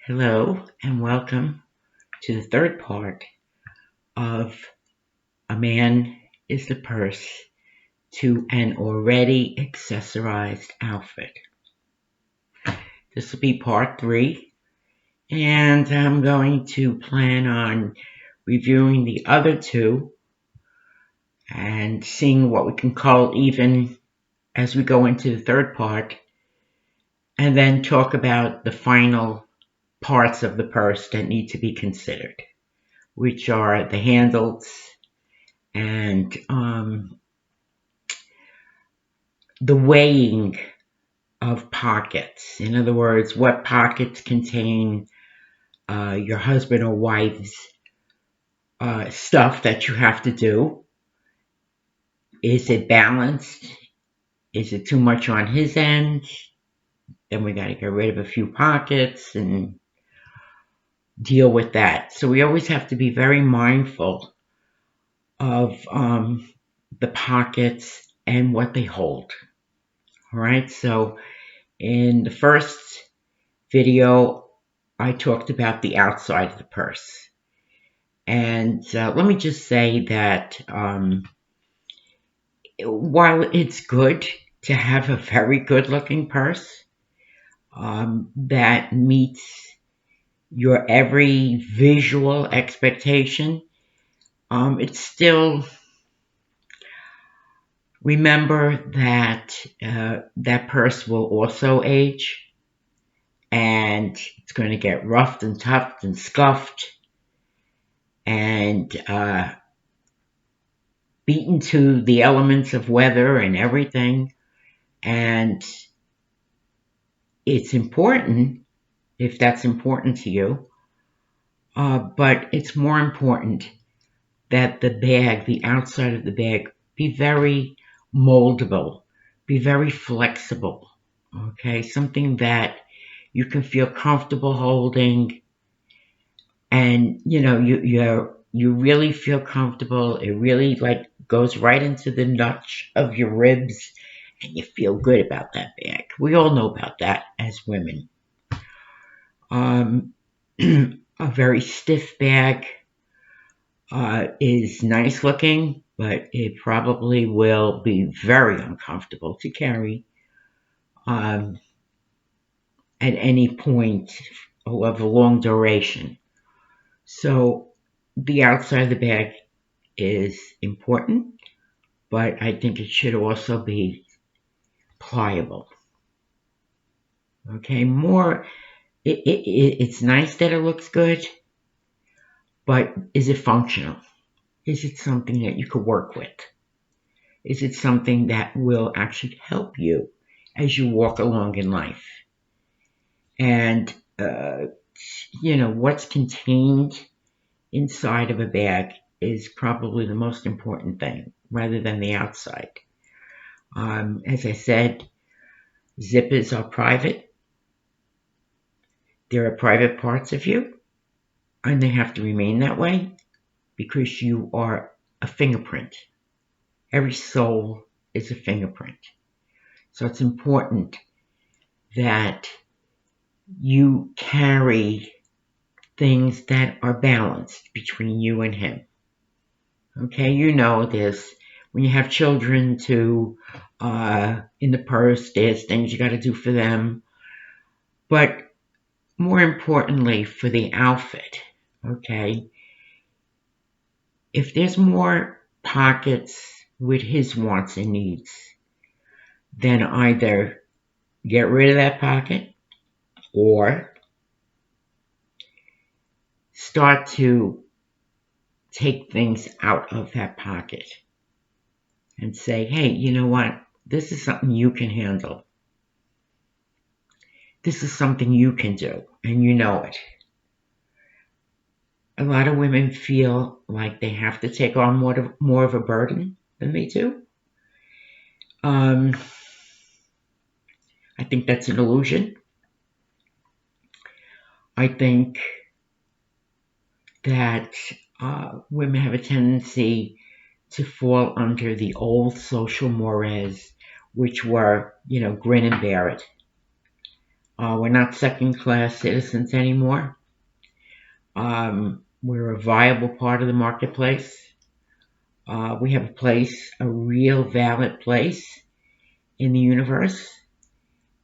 Hello and welcome to the third part of A Man is the Purse to an Already Accessorized Outfit. This will be part 3, and I'm going to plan on reviewing the other two and seeing what we can call even as we go into the third part, and then talk about the final parts of the purse that need to be considered, which are the handles and the weighing of pockets. In other words, what pockets contain your husband or wife's stuff that you have to do. Is it balanced? Is it too much on his end? Then we got to get rid of a few pockets and deal with that. So we always have to be very mindful of the pockets and what they hold. All right, so in the first video, I talked about the outside of the purse. And let me just say that while it's good to have a very good looking purse that meets your every visual expectation, it's still, remember that that purse will also age, and it's going to get roughed and toughed and scuffed and beaten to the elements of weather and everything. And it's important, if that's important to you, but it's more important that the bag, the outside of the bag, be very moldable, be very flexible, okay? Something that you can feel comfortable holding, and you really feel comfortable. It really goes right into the notch of your ribs, and you feel good about that bag. We all know about that as women. A very stiff bag is nice looking, but it probably will be very uncomfortable to carry at any point of a long duration. So the outside of the bag is important, but I think it should also be pliable. Okay, it's nice that it looks good, but is it functional? Is it something that you could work with? Is it something that will actually help you as you walk along in life? And, what's contained inside of a bag is probably the most important thing, rather than the outside. As I said, zippers are private. There are private parts of you, and they have to remain that way because you are a fingerprint. Every soul is a fingerprint. So it's important that you carry things that are balanced between you and him. Okay, you know this. When you have children in the purse, there's things you got to do for them. But more importantly, for the outfit, okay, if there's more pockets with his wants and needs, then either get rid of that pocket or start to take things out of that pocket and say, hey, you know what? This is something you can handle. This is something you can do, and you know it. A lot of women feel like they have to take on more of a burden than they do. I think that's an illusion. I think that women have a tendency to fall under the old social mores, which were, grin and bear it. We're not second-class citizens anymore. We're a viable part of the marketplace. We have a place, a real valid place in the universe,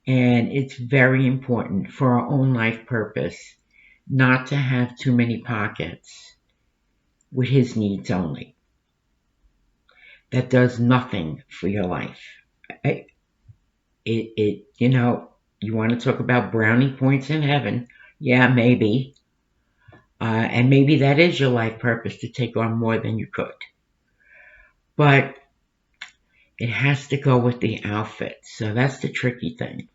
and it's very important for our own life purpose not to have too many pockets with his needs only. That does nothing for your life. You want to talk about brownie points in heaven? Yeah, maybe. And maybe that is your life purpose, to take on more than you could. But it has to go with the outfit. So that's the tricky thing.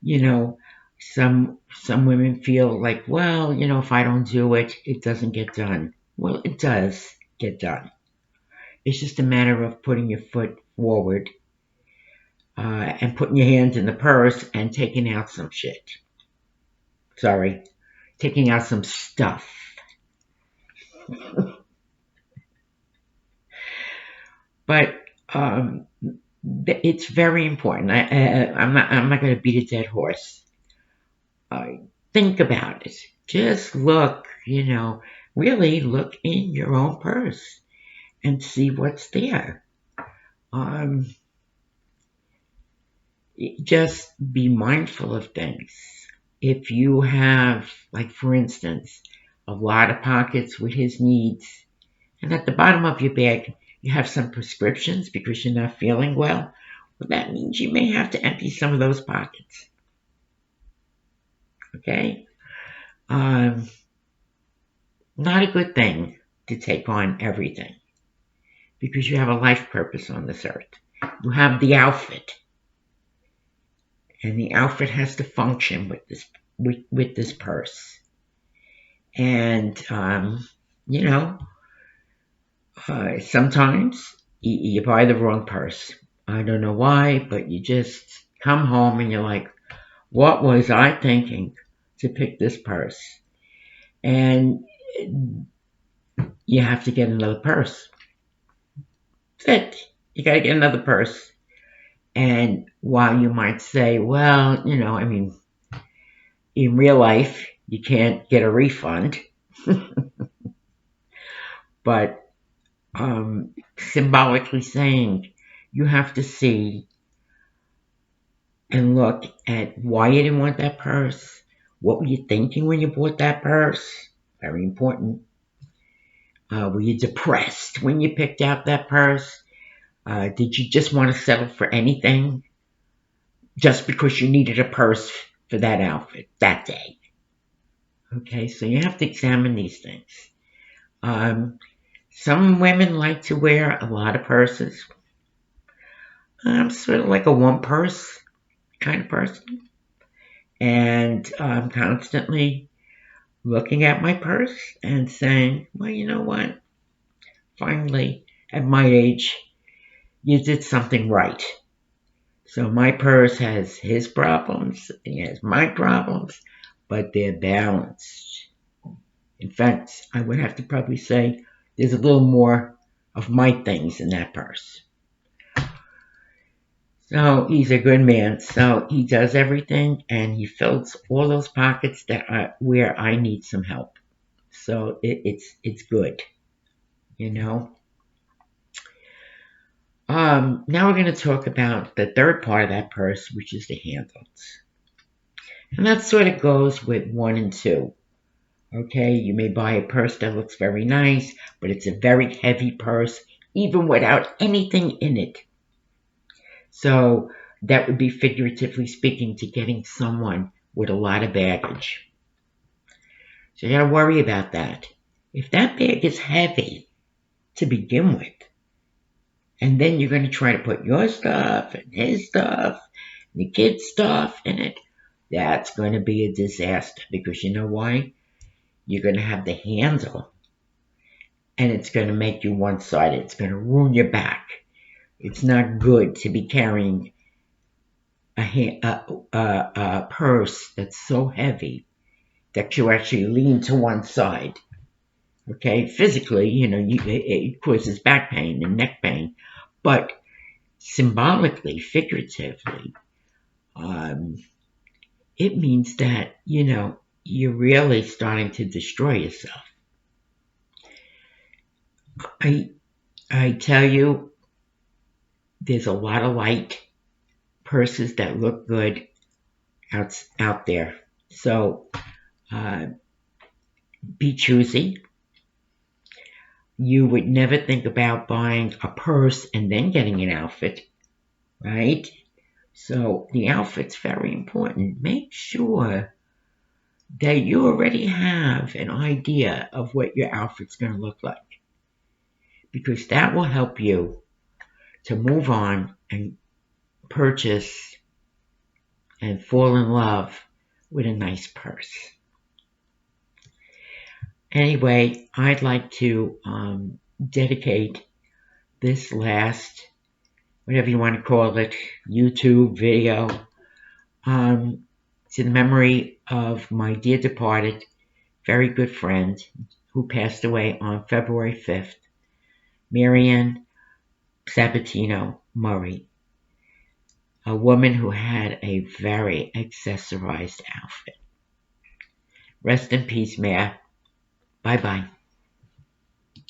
You know, some women feel like, well, if I don't do it, it doesn't get done. Well, it does get done. It's just a matter of putting your foot forward and putting your hands in the purse and taking out some shit. Sorry, taking out some stuff. But it's very important. I'm not going to beat a dead horse. Think about it. Just look, really look in your own purse and see what's there. Just be mindful of things. If you have, like for instance, a lot of pockets with his needs, and at the bottom of your bag you have some prescriptions because you're not feeling well, that means you may have to empty some of those pockets. Okay? Not a good thing to take on everything because you have a life purpose on this earth. You have the outfit, and the outfit has to function with this purse. And sometimes you buy the wrong purse. I don't know why, but you just come home and you're like, what was I thinking to pick this purse? And you have to get another purse. That's it. You got to get another purse. And while you might say, well, in real life, you can't get a refund. But symbolically saying, you have to see and look at why you didn't want that purse. What were you thinking when you bought that purse? Very important. Were you depressed when you picked out that purse? Did you just want to settle for anything just because you needed a purse for that outfit that day? Okay, so you have to examine these things. Some women like to wear a lot of purses. I'm sort of like a one purse kind of person. And I'm constantly looking at my purse and saying, well, you know what? Finally, at my age, you did something right. So my purse has his problems, he has my problems, but they're balanced. In fact, I would have to probably say there's a little more of my things in that purse. So he's a good man. So he does everything and he fills all those pockets that are where I need some help. So it's good, Now we're going to talk about the third part of that purse, which is the handles. And that sort of goes with 1 and 2. Okay, you may buy a purse that looks very nice, but it's a very heavy purse, even without anything in it. So that would be, figuratively speaking, to getting someone with a lot of baggage. So you gotta worry about that. If that bag is heavy to begin with, and then you're going to try to put your stuff and his stuff and the kid's stuff in it, that's going to be a disaster, because you know why? You're going to have the handle, and it's going to make you one-sided. It's going to ruin your back. It's not good to be carrying a purse that's so heavy that you actually lean to one side. Okay, physically, it causes back pain and neck pain, but symbolically, figuratively, it means that, you're really starting to destroy yourself. I tell you, there's a lot of light purses that look good out there. So uh, be choosy. You would never think about buying a purse and then getting an outfit, right? So the outfit's very important. Make sure that you already have an idea of what your outfit's going to look like, because that will help you to move on and purchase and fall in love with a nice purse. Anyway, I'd like to dedicate this last, whatever you want to call it, YouTube video, to the memory of my dear departed, very good friend who passed away on February 5th, Marianne Sabatino Murray, a woman who had a very accessorized outfit. Rest in peace, Mare. Bye-bye.